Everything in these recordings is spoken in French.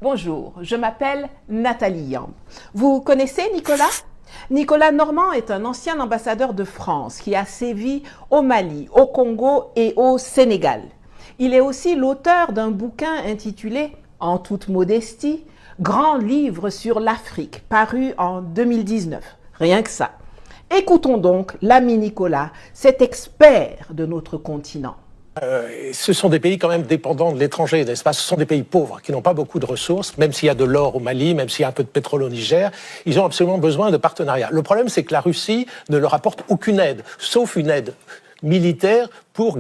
Bonjour, je m'appelle Nathalie Yamb. Vous connaissez Nicolas? Nicolas Normand est un ancien ambassadeur de France qui a sévi au Mali, au Congo et au Sénégal. Il est aussi l'auteur d'un bouquin intitulé, en toute modestie, Grand livre sur l'Afrique, paru en 2019. Rien que ça. Écoutons donc l'ami Nicolas, cet expert de notre continent. Ce sont des pays quand même dépendants de l'étranger, n'est-ce pas? Ce sont des pays pauvres qui n'ont pas beaucoup de ressources, même s'il y a de l'or au Mali, même s'il y a un peu de pétrole au Niger, ils ont absolument besoin de partenariats. Le problème, c'est que la Russie ne leur apporte aucune aide, sauf une aide militaire pour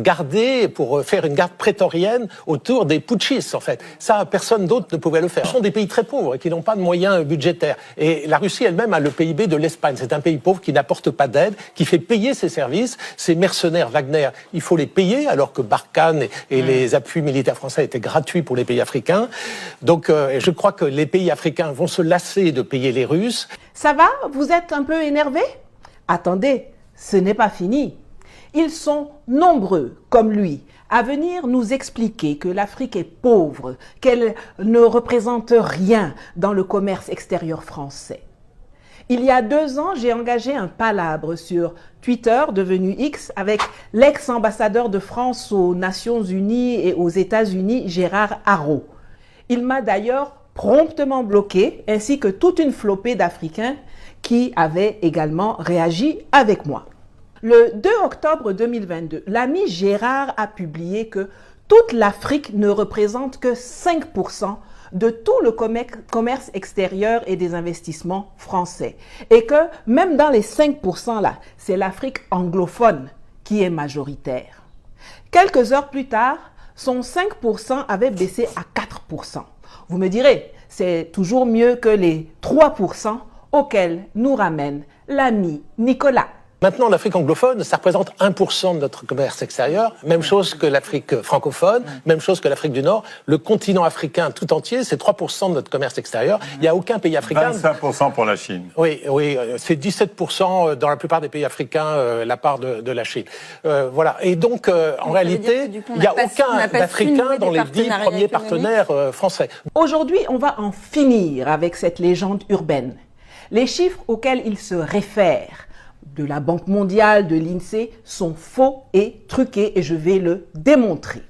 faire une garde prétorienne autour des putschistes, en fait. Ça, personne d'autre ne pouvait le faire. Ce sont des pays très pauvres et qui n'ont pas de moyens budgétaires. Et la Russie elle-même a le PIB de l'Espagne. C'est un pays pauvre qui n'apporte pas d'aide, qui fait payer ses services. Ces mercenaires Wagner, il faut les payer, alors que Barkhane et les appuis militaires français étaient gratuits pour les pays africains. Donc, je crois que les pays africains vont se lasser de payer les Russes. Ça va? Vous êtes un peu énervé? Attendez, ce n'est pas fini. Ils sont nombreux, comme lui, à venir nous expliquer que l'Afrique est pauvre, qu'elle ne représente rien dans le commerce extérieur français. Il y a 2 ans, j'ai engagé un palabre sur Twitter, devenu X, avec l'ex-ambassadeur de France aux Nations Unies et aux États-Unis, Gérard Haraud. Il m'a d'ailleurs promptement bloqué, ainsi que toute une flopée d'Africains qui avaient également réagi avec moi. Le 2 octobre 2022, l'ami Gérard a publié que toute l'Afrique ne représente que 5% de tout le commerce extérieur et des investissements français. Et que même dans les 5% là, c'est l'Afrique anglophone qui est majoritaire. Quelques heures plus tard, son 5% avait baissé à 4%. Vous me direz, c'est toujours mieux que les 3% auxquels nous ramène l'ami Nicolas. Maintenant, l'Afrique anglophone, ça représente 1% de notre commerce extérieur. Même chose que l'Afrique francophone, même chose que l'Afrique du Nord. Le continent africain tout entier, c'est 3% de notre commerce extérieur. Il n'y a aucun pays africain... 25% pour la Chine. Oui, c'est 17% dans la plupart des pays africains, la part de la Chine. Voilà. Et donc, en réalité, il n'y a aucun Africain dans les 10 premiers partenaires français. Aujourd'hui, on va en finir avec cette légende urbaine. Les chiffres auxquels il se réfère de la Banque mondiale, de l'INSEE, sont faux et truqués et je vais le démontrer.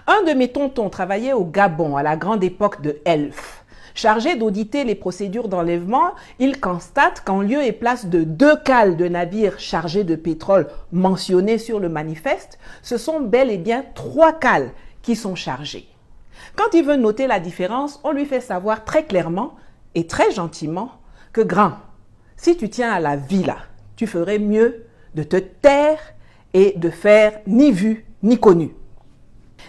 Un de mes tontons travaillait au Gabon à la grande époque de Elf. Chargé d'auditer les procédures d'enlèvement, il constate qu'en lieu et place de 2 cales de navires chargés de pétrole mentionnés sur le manifeste, ce sont bel et bien 3 cales qui sont chargées. Quand il veut noter la différence, on lui fait savoir très clairement et très gentiment que grand, si tu tiens à la vie là, tu ferais mieux de te taire et de faire ni vu ni connu.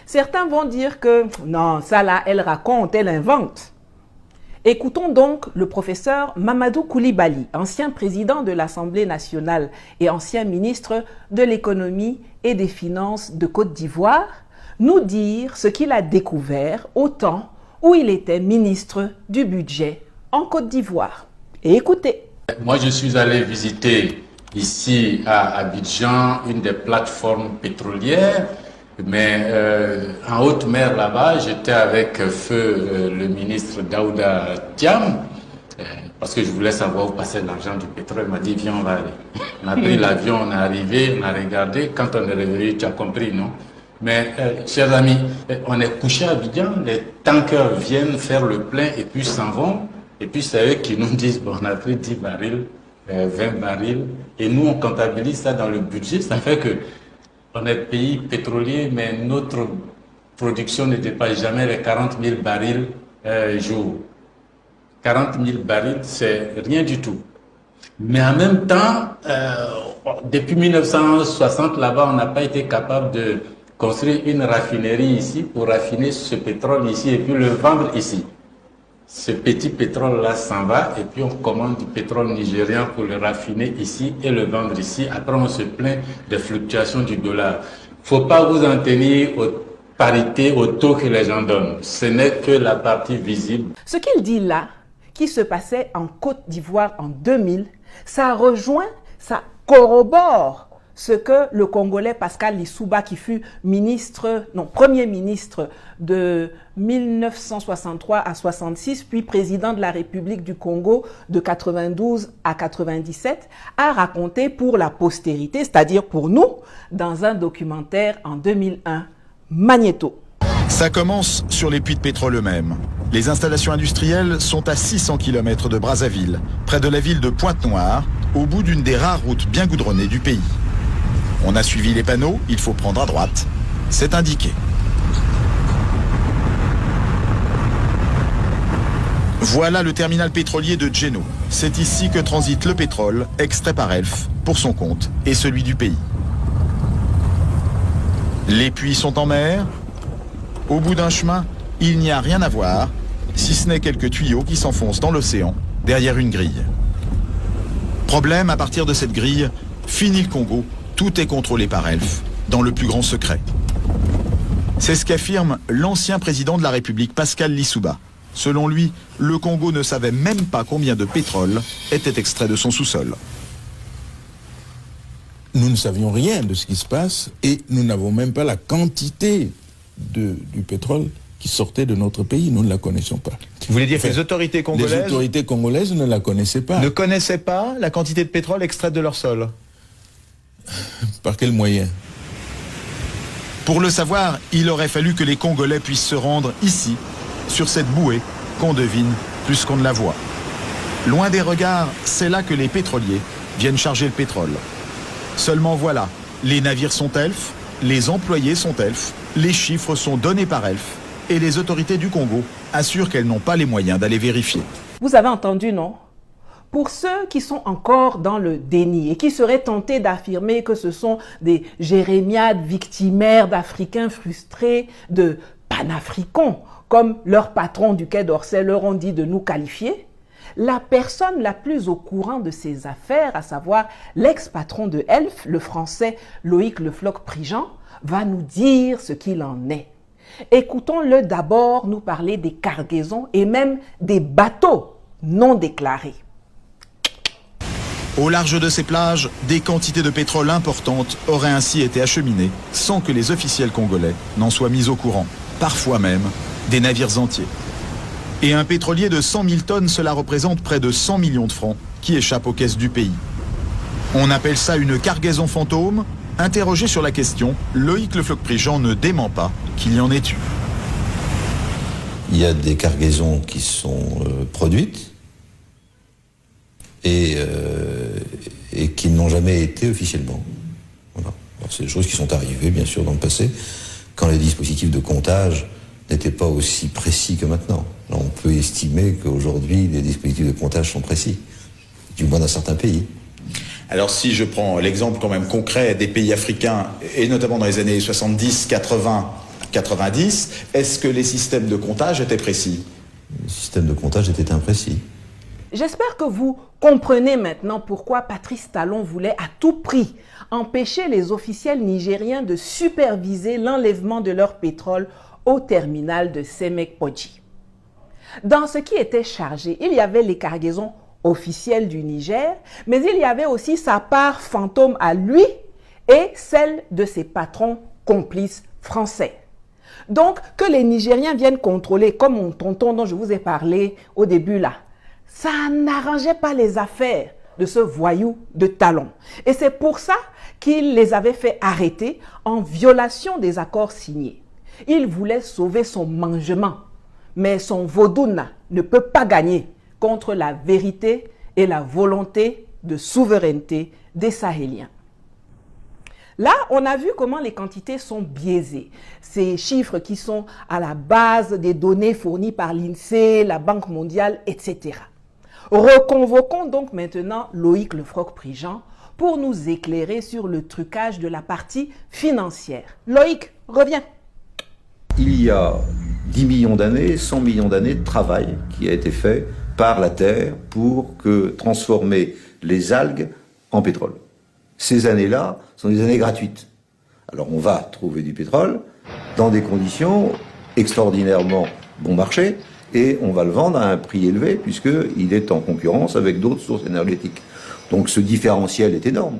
Certains vont dire que non, ça là, elle raconte, elle invente. Écoutons donc le professeur Mamadou Koulibaly, ancien président de l'Assemblée nationale et ancien ministre de l'économie et des finances de Côte d'Ivoire, nous dire ce qu'il a découvert au temps où il était ministre du budget en Côte d'Ivoire. Et écoutez. Moi, je suis allé visiter ici à Abidjan une des plateformes pétrolières, mais en haute mer là-bas, j'étais avec feu le ministre Daouda Thiam, parce que je voulais savoir où passait l'argent du pétrole. Il m'a dit, viens, on va aller. On a pris l'avion, on est arrivé, on a regardé. Quand on est revenu, tu as compris, non? Mais, chers amis, on est couché à Abidjan, les tankers viennent faire le plein et puis s'en vont. Et puis c'est eux qui nous disent, bon, on a pris 10 barils, 20 barils, et nous on comptabilise ça dans le budget. Ça fait que on est pays pétrolier, mais notre production ne dépasse jamais les 40 000 barils jour. 40 000 barils, c'est rien du tout. Mais en même temps, depuis 1960, là-bas, on n'a pas été capable de construire une raffinerie ici pour raffiner ce pétrole ici et puis le vendre ici. Ce petit pétrole-là s'en va et puis on commande du pétrole nigérian pour le raffiner ici et le vendre ici. Après, on se plaint des fluctuations du dollar. Faut pas vous en tenir aux parités, au taux que les gens donnent. Ce n'est que la partie visible. Ce qu'il dit là, qui se passait en Côte d'Ivoire en 2000, ça rejoint, ça corrobore ce que le Congolais Pascal Lissouba, qui fut premier ministre de 1963 à 66, puis président de la République du Congo de 92 à 97, a raconté pour la postérité, c'est-à-dire pour nous, dans un documentaire en 2001, Magnéto. Ça commence sur les puits de pétrole eux-mêmes. Les installations industrielles sont à 600 km de Brazzaville, près de la ville de Pointe-Noire, au bout d'une des rares routes bien goudronnées du pays. On a suivi les panneaux, il faut prendre à droite. C'est indiqué. Voilà le terminal pétrolier de Djeno. C'est ici que transite le pétrole, extrait par Elf, pour son compte et celui du pays. Les puits sont en mer. Au bout d'un chemin, il n'y a rien à voir, si ce n'est quelques tuyaux qui s'enfoncent dans l'océan, derrière une grille. Problème, à partir de cette grille, fini le Congo, tout est contrôlé par Elf, dans le plus grand secret. C'est ce qu'affirme l'ancien président de la République, Pascal Lissouba. Selon lui, le Congo ne savait même pas combien de pétrole était extrait de son sous-sol. Nous ne savions rien de ce qui se passe et nous n'avons même pas la quantité du pétrole qui sortait de notre pays. Nous ne la connaissions pas. Vous voulez dire que les autorités congolaises ne la connaissaient pas. Ne connaissaient pas la quantité de pétrole extraite de leur sol? Par quel moyen? Pour le savoir, il aurait fallu que les Congolais puissent se rendre ici, sur cette bouée qu'on devine plus qu'on ne la voit. Loin des regards, c'est là que les pétroliers viennent charger le pétrole. Seulement voilà, les navires sont elfes, les employés sont elfes, les chiffres sont donnés par Elf et les autorités du Congo assurent qu'elles n'ont pas les moyens d'aller vérifier. Vous avez entendu, non? Pour ceux qui sont encore dans le déni et qui seraient tentés d'affirmer que ce sont des jérémiades victimaires d'Africains frustrés, de panafricains, comme leur patron du Quai d'Orsay leur ont dit de nous qualifier, la personne la plus au courant de ces affaires, à savoir l'ex-patron de Elf, le français Loïc Le Floch-Prigent, va nous dire ce qu'il en est. Écoutons-le d'abord nous parler des cargaisons et même des bateaux non déclarés. Au large de ces plages, des quantités de pétrole importantes auraient ainsi été acheminées sans que les officiels congolais n'en soient mis au courant, parfois même des navires entiers. Et un pétrolier de 100 000 tonnes, cela représente près de 100 millions de francs qui échappent aux caisses du pays. On appelle ça une cargaison fantôme. Interrogé sur la question, Loïc Le Floch-Prigent ne dément pas qu'il y en ait eu. Il y a des cargaisons qui sont produites et qui n'ont jamais été officiellement. Voilà. C'est des choses qui sont arrivées, bien sûr, dans le passé, quand les dispositifs de comptage n'étaient pas aussi précis que maintenant. Là, on peut estimer qu'aujourd'hui, les dispositifs de comptage sont précis, du moins dans certains pays. Alors si je prends l'exemple quand même concret des pays africains, et notamment dans les années 70, 80, 90, est-ce que les systèmes de comptage étaient précis? Les systèmes de comptage étaient imprécis. J'espère que vous comprenez maintenant pourquoi Patrice Talon voulait à tout prix empêcher les officiels nigériens de superviser l'enlèvement de leur pétrole au terminal de Semek-Podji. Dans ce qui était chargé, il y avait les cargaisons officielles du Niger, mais il y avait aussi sa part fantôme à lui et celle de ses patrons complices français. Donc, que les Nigériens viennent contrôler, comme mon tonton dont je vous ai parlé au début là, ça n'arrangeait pas les affaires de ce voyou de Talon. Et c'est pour ça qu'il les avait fait arrêter en violation des accords signés. Il voulait sauver son mangement, mais son vaudouna ne peut pas gagner contre la vérité et la volonté de souveraineté des Sahéliens. Là, on a vu comment les quantités sont biaisées. Ces chiffres qui sont à la base des données fournies par l'INSEE, la Banque mondiale, etc. Reconvoquons donc maintenant Loïc Le Floch-Prigent pour nous éclairer sur le trucage de la partie financière. Loïc, reviens. Il y a 10 millions d'années, 100 millions d'années de travail qui a été fait par la Terre pour transformer les algues en pétrole. Ces années-là sont des années gratuites. Alors on va trouver du pétrole dans des conditions extraordinairement bon marché et on va le vendre à un prix élevé puisqu'il est en concurrence avec d'autres sources énergétiques. Donc ce différentiel est énorme.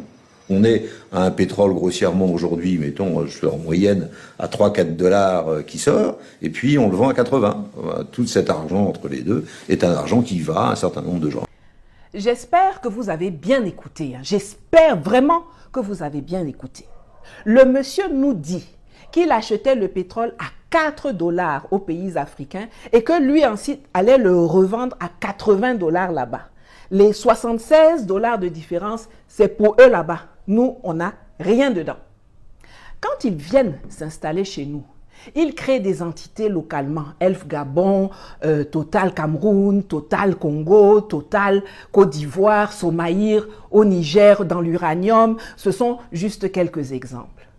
On est à un pétrole grossièrement aujourd'hui, mettons, en moyenne, à 3-4 dollars qui sort, et puis on le vend à 80. Tout cet argent entre les deux est un argent qui va à un certain nombre de gens. J'espère que vous avez bien écouté. J'espère vraiment que vous avez bien écouté. Le monsieur nous dit qu'il achetait le pétrole à 4 dollars aux pays africains et que lui ensuite allait le revendre à 80 dollars là-bas. Les 76 dollars de différence, c'est pour eux là-bas. Nous, on n'a rien dedans. Quand ils viennent s'installer chez nous, ils créent des entités localement. Elf Gabon, Total Cameroun, Total Congo, Total Côte d'Ivoire, Somaïr, au Niger, dans l'uranium. Ce sont juste quelques exemples.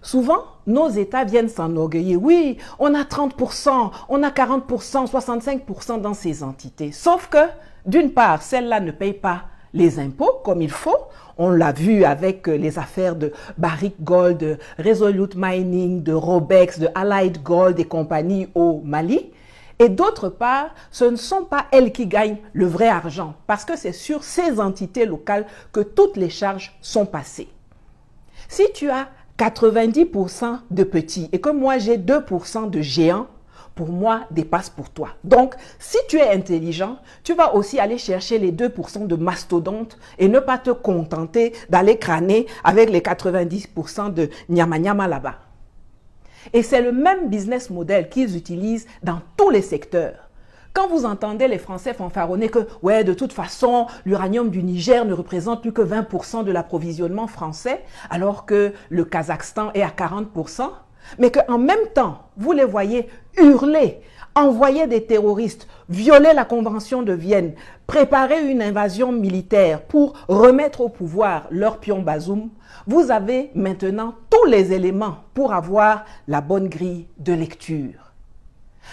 Souvent, nos États viennent s'enorgueillir. Oui, on a 30%, on a 40%, 65% dans ces entités. Sauf que, d'une part, celles-là ne payent pas les impôts comme il faut. On l'a vu avec les affaires de Barrick Gold, de Resolute Mining, de Robex, de Allied Gold et compagnie au Mali. Et d'autre part, ce ne sont pas elles qui gagnent le vrai argent parce que c'est sur ces entités locales que toutes les charges sont passées. Si tu as 90% de petits et que moi j'ai 2% de géants, pour moi, dépasse pour toi. Donc, si tu es intelligent, tu vas aussi aller chercher les 2% de mastodontes et ne pas te contenter d'aller crâner avec les 90% de nyama nyama là-bas. Et c'est le même business model qu'ils utilisent dans tous les secteurs. Quand vous entendez les Français fanfaronner que, ouais, de toute façon, l'uranium du Niger ne représente plus que 20% de l'approvisionnement français, alors que le Kazakhstan est à 40%, mais qu'en même temps, vous les voyez hurler, envoyer des terroristes, violer la Convention de Vienne, préparer une invasion militaire pour remettre au pouvoir leur pion Bazoum, vous avez maintenant tous les éléments pour avoir la bonne grille de lecture.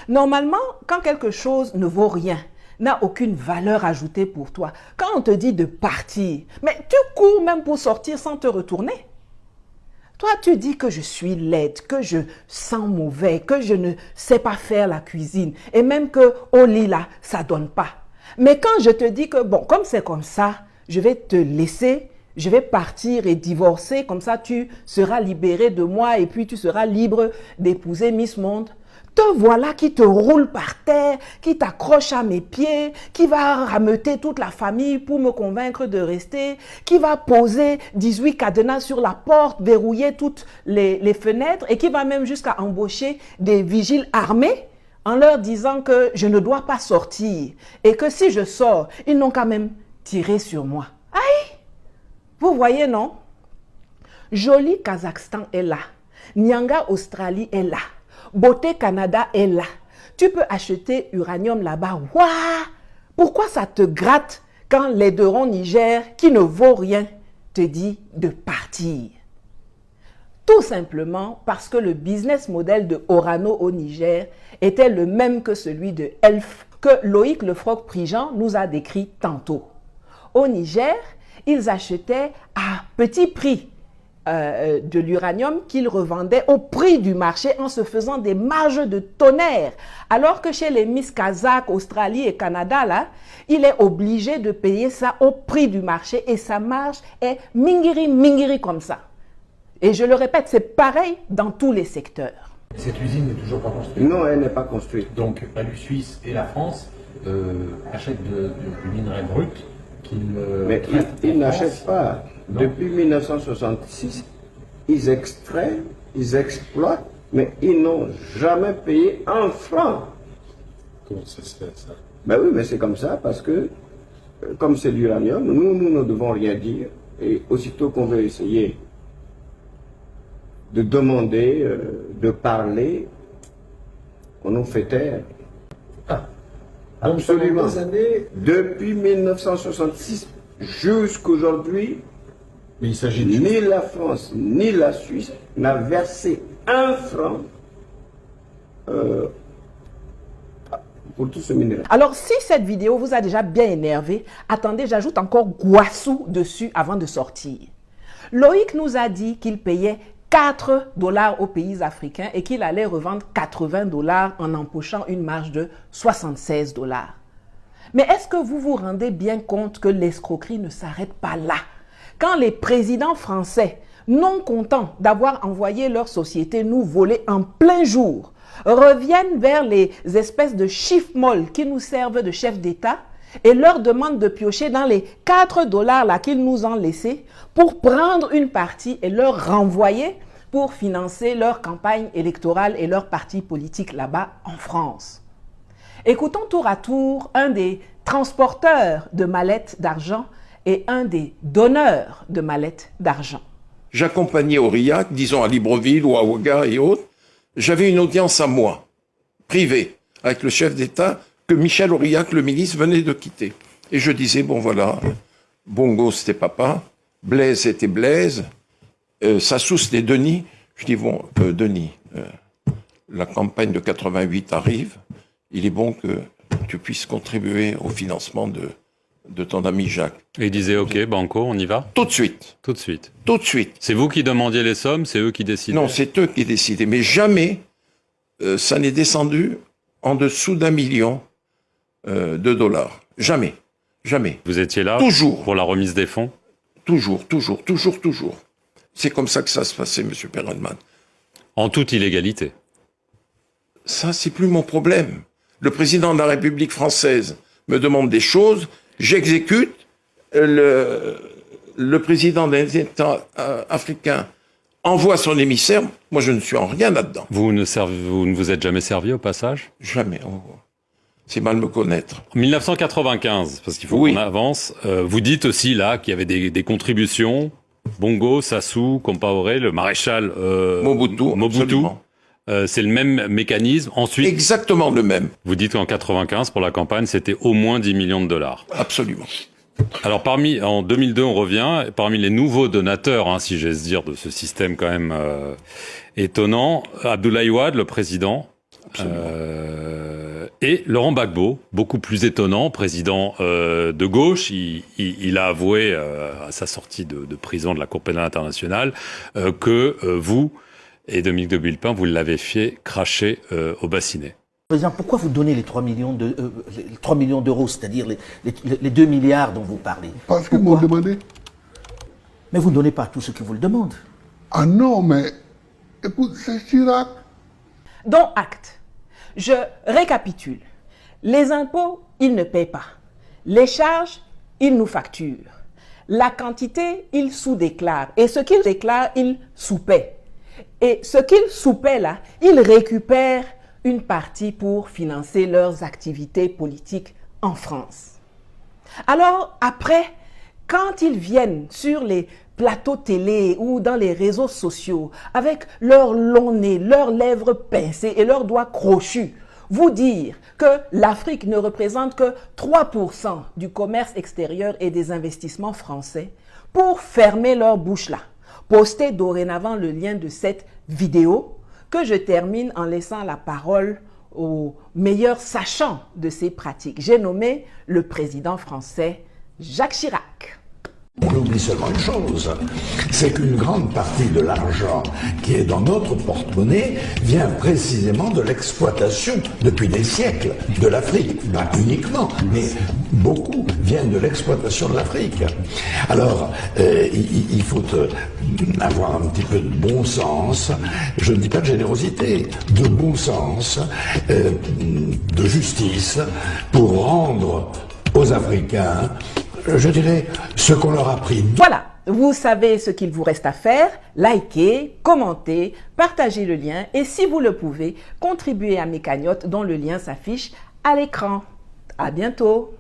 Normalement, quand quelque chose ne vaut rien, n'a aucune valeur ajoutée pour toi, quand on te dit de partir, mais tu cours même pour sortir sans te retourner. Toi, tu dis que je suis laide, que je sens mauvais, que je ne sais pas faire la cuisine et même que au lit là, ça donne pas. Mais quand je te dis que bon, comme c'est comme ça, je vais te laisser, je vais partir et divorcer, comme ça tu seras libéré de moi et puis tu seras libre d'épouser Miss Monde. Te voilà qui te roule par terre, qui t'accroche à mes pieds, qui va rameuter toute la famille pour me convaincre de rester, qui va poser 18 cadenas sur la porte, verrouiller toutes les fenêtres et qui va même jusqu'à embaucher des vigiles armés en leur disant que je ne dois pas sortir et que si je sors, ils n'ont qu'à même tirer sur moi. Aïe! Vous voyez, non? Joli Kazakhstan est là. Nyanga Australie est là. Beauté Canada est là. Tu peux acheter uranium là-bas. Waouh! Pourquoi ça te gratte quand l'aideron Niger, qui ne vaut rien, te dit de partir? Tout simplement parce que le business model de Orano au Niger était le même que celui de Elf, que Loïc Lefroc-Prigent nous a décrit tantôt. Au Niger, ils achetaient à petit prix de l'uranium qu'ils revendaient au prix du marché en se faisant des marges de tonnerre. Alors que chez les Miss Kazakh, Australie et Canada, là, il est obligé de payer ça au prix du marché et sa marge est mingiri comme ça. Et je le répète, c'est pareil dans tous les secteurs. Cette usine n'est toujours pas construite. Non, elle n'est pas construite. Donc la Suisse et la France achètent du minerai brut qu'ils Mais ils n'achètent pas. Non. Depuis 1966, ils extraient, ils exploitent, mais ils n'ont jamais payé un franc. Comment ça se fait, ça? Ben oui, mais c'est comme ça parce que, comme c'est l'uranium, nous ne devons rien dire. Et aussitôt qu'on veut essayer de demander, de parler, on nous fait taire. Ah. Absolument. Donc, pendant des années, Depuis 1966 jusqu'aujourd'hui, mais il s'agit ni la France ni la Suisse n'a versé un franc pour tout ce minerai. Alors, si cette vidéo vous a déjà bien énervé, attendez, j'ajoute encore Guassou dessus avant de sortir. Loïc nous a dit qu'il payait 4 dollars aux pays africains et qu'il allait revendre 80 dollars en empochant une marge de 76 dollars. Mais est-ce que vous vous rendez bien compte que l'escroquerie ne s'arrête pas là? quand les présidents français, non contents d'avoir envoyé leur société nous voler en plein jour, reviennent vers les espèces de chiffres molles qui nous servent de chefs d'État et leur demandent de piocher dans les 4 $ là qu'ils nous ont laissés pour prendre une partie et leur renvoyer pour financer leur campagne électorale et leur parti politique là-bas en France. Écoutons tour à tour un des transporteurs de mallettes d'argent et un des donneurs de mallettes d'argent. J'accompagnais Aurillac, disons à Libreville ou à Ouaga et autres. J'avais une audience à moi, privée, avec le chef d'État que Michel Aurillac, le ministre, venait de quitter. Et je disais, bon voilà, Bongo c'était papa, Blaise c'était Blaise, Sassou c'était Denis. Je dis, bon, Denis, la campagne de 88 arrive, il est bon que tu puisses contribuer au financement de ton ami Jacques. Et il disait, ok, Banco, on y va? Tout de suite. Tout de suite. Tout de suite. C'est vous qui demandiez les sommes, c'est eux qui décidaient? Non, c'est eux qui décidaient. Mais jamais ça n'est descendu en dessous d'1 million de dollars. Jamais. Jamais. Vous étiez là? Toujours. Pour la remise des fonds? Toujours, toujours, toujours, toujours. C'est comme ça que ça se passait, M. Perelman. En toute illégalité? Ça, c'est plus mon problème. Le président de la République française me demande des choses, j'exécute. Le président des États africains envoie son émissaire. Moi, je ne suis en rien là-dedans. Vous ne vous êtes jamais servi au passage? Jamais. C'est mal me connaître. En 1995, parce qu'il faut qu'on avance, vous dites aussi là qu'il y avait des contributions. Bongo, Sassou, Compaoré, le maréchal Mobutu. C'est le même mécanisme. Ensuite, exactement le même. Vous dites qu'en 95, pour la campagne, c'était au moins 10 millions de dollars. Absolument. Alors, en 2002, on revient, parmi les nouveaux donateurs, si j'ose dire, de ce système quand même étonnant, Abdoulaye Wade, le président, et Laurent Gbagbo, beaucoup plus étonnant, président de gauche. Il a avoué à sa sortie de prison de la Cour pénale internationale que vous et Dominique de Villepin, vous l'avez fait cracher au bassinet. Président, pourquoi vous donnez les 3 millions d'euros, c'est-à-dire les 2 milliards dont vous parlez? Parce qu'ils m'ont demandé. Mais vous ne donnez pas à tous ceux qui vous le demandent. Ah non, mais écoute, c'est Chirac. Dont acte. Je récapitule. Les impôts, ils ne paient pas. Les charges, ils nous facturent. La quantité, ils sous-déclarent. Et ce qu'ils déclarent, ils sous-paient. Et ce qu'ils sous-paient là, ils récupèrent une partie pour financer leurs activités politiques en France. Alors après, quand ils viennent sur les plateaux télé ou dans les réseaux sociaux avec leur long nez, leurs lèvres pincées et leurs doigts crochus, vous dire que l'Afrique ne représente que 3% du commerce extérieur et des investissements français, pour fermer leur bouche là, postez dorénavant le lien de cette vidéo que je termine en laissant la parole au meilleur sachant de ces pratiques. J'ai nommé le président français Jacques Chirac. On oublie seulement une chose, c'est qu'une grande partie de l'argent qui est dans notre porte-monnaie vient précisément de l'exploitation, depuis des siècles, de l'Afrique. Pas uniquement, mais beaucoup viennent de l'exploitation de l'Afrique. Alors, il faut avoir un petit peu de bon sens, je ne dis pas de générosité, de bon sens, de justice, pour rendre aux Africains, je dirais, ce qu'on leur a pris. Voilà, vous savez ce qu'il vous reste à faire. Likez, commentez, partagez le lien et si vous le pouvez, contribuez à mes cagnottes dont le lien s'affiche à l'écran. À bientôt.